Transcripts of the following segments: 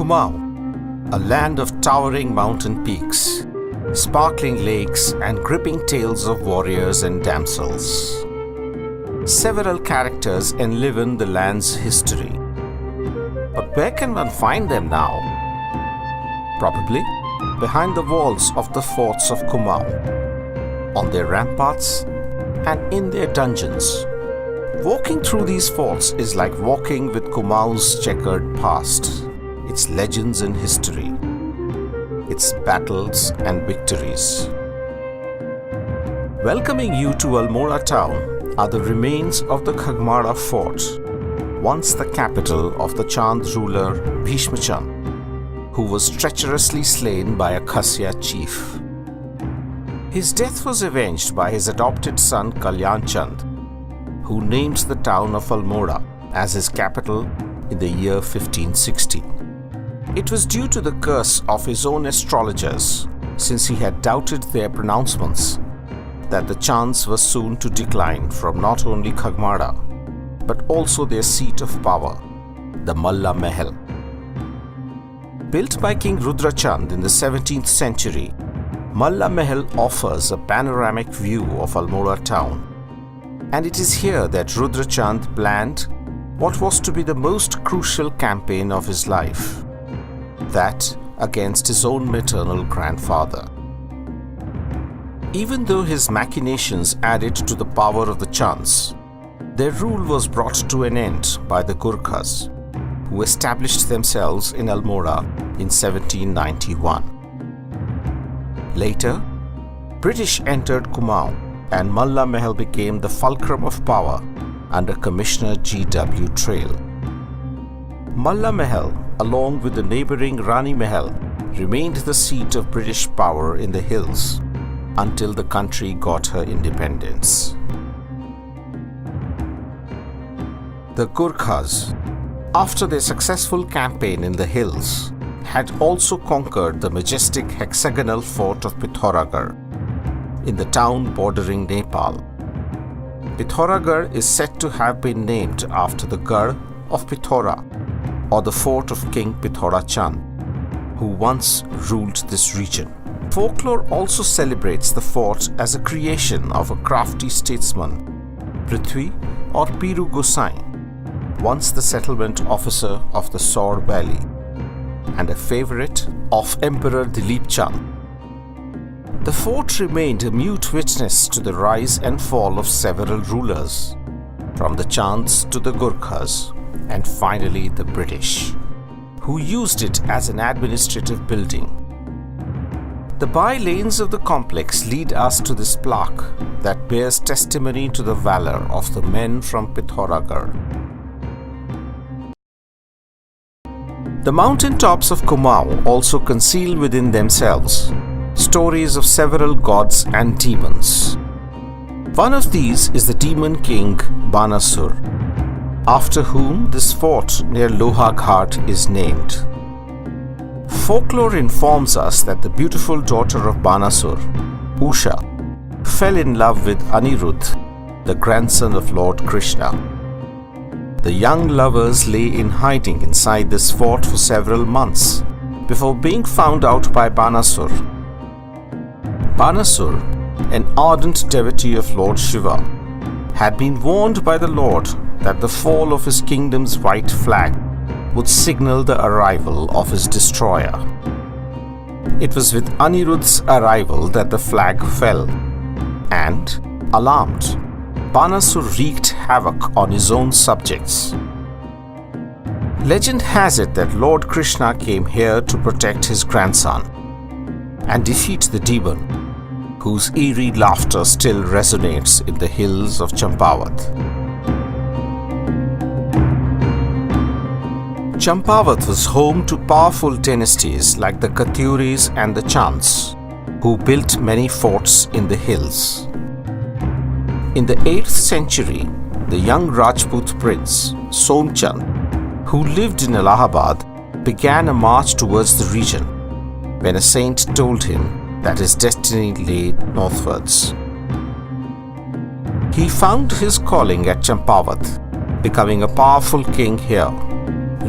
Kumaon, a land of towering mountain peaks, sparkling lakes and gripping tales of warriors and damsels. Several characters enliven the land's history. But where can one find them now? Probably behind the walls of the forts of Kumaon, on their ramparts and in their dungeons. Walking through these forts is like walking with Kumaon's checkered past, its legends and history, its battles and victories. Welcoming you to Almora town are the remains of the Khagmara fort, once the capital of the Chand ruler Bhishma Chand, who was treacherously slain by a Khasya chief. His death was avenged by his adopted son Kalyan Chand, who named the town of Almora as his capital in the year 1560. It was due to the curse of his own astrologers, since he had doubted their pronouncements, that the Chands were soon to decline from not only Khagmara, but also their seat of power, the Malla Mahal. Built by King Rudra Chand in the 17th century, Malla Mahal offers a panoramic view of Almora town, and it is here that Rudra Chand planned what was to be the most crucial campaign of his life, that against his own maternal grandfather. Even though his machinations added to the power of the Chands, their rule was brought to an end by the Gurkhas, who established themselves in Almora in 1791. Later, British entered Kumaon, and Malla Mahal became the fulcrum of power under Commissioner G.W. Trail. Malla Mahal, along with the neighboring Rani Mahal, remained the seat of British power in the hills until the country got her independence. The Gurkhas, after their successful campaign in the hills, had also conquered the majestic hexagonal fort of Pithoragarh in the town bordering Nepal. Pithoragarh is said to have been named after the Garh of Pithora, or the fort of King Pithora Chand, who once ruled this region. Folklore also celebrates the fort as a creation of a crafty statesman, Prithvi or Piru Gosai, once the settlement officer of the Saur Valley, and a favorite of Emperor Dilip Chand. The fort remained a mute witness to the rise and fall of several rulers, from the Chands to the Gurkhas, and finally the British, who used it as an administrative building. The by-lanes of the complex lead us to this plaque that bears testimony to the valor of the men from Pithoragarh. The mountain tops of Kumaon also conceal within themselves stories of several gods and demons. One of these is the demon king Banasur, after whom this fort near Loha Ghat is named. Folklore informs us that the beautiful daughter of Banasur, Usha, fell in love with Anirudh, the grandson of Lord Krishna. The young lovers lay in hiding inside this fort for several months before being found out by Banasur. Banasur, an ardent devotee of Lord Shiva, had been warned by the Lord that the fall of his kingdom's white flag would signal the arrival of his destroyer. It was with Anirudh's arrival that the flag fell, and, alarmed, Banasur wreaked havoc on his own subjects. Legend has it that Lord Krishna came here to protect his grandson and defeat the demon, whose eerie laughter still resonates in the hills of Champavat. Champavat was home to powerful dynasties like the Katyuris and the Chands, who built many forts in the hills. In the 8th century, the young Rajput prince, Somchand, who lived in Allahabad, began a march towards the region when a saint told him that his destiny lay northwards. He found his calling at Champavat, becoming a powerful king here,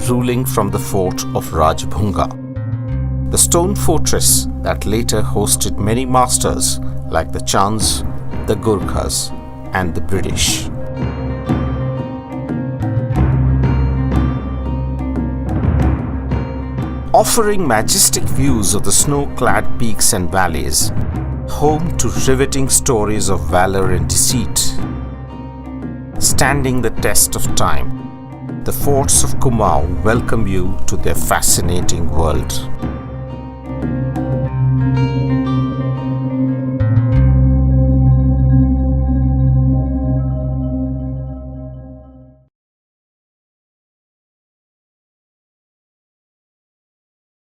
ruling from the fort of Rajbhunga, the stone fortress that later hosted many masters like the Chands, the Gurkhas, and the British. Offering majestic views of the snow-clad peaks and valleys, home to riveting stories of valor and deceit. Standing the test of time, the forts of Kumaon welcome you to their fascinating world.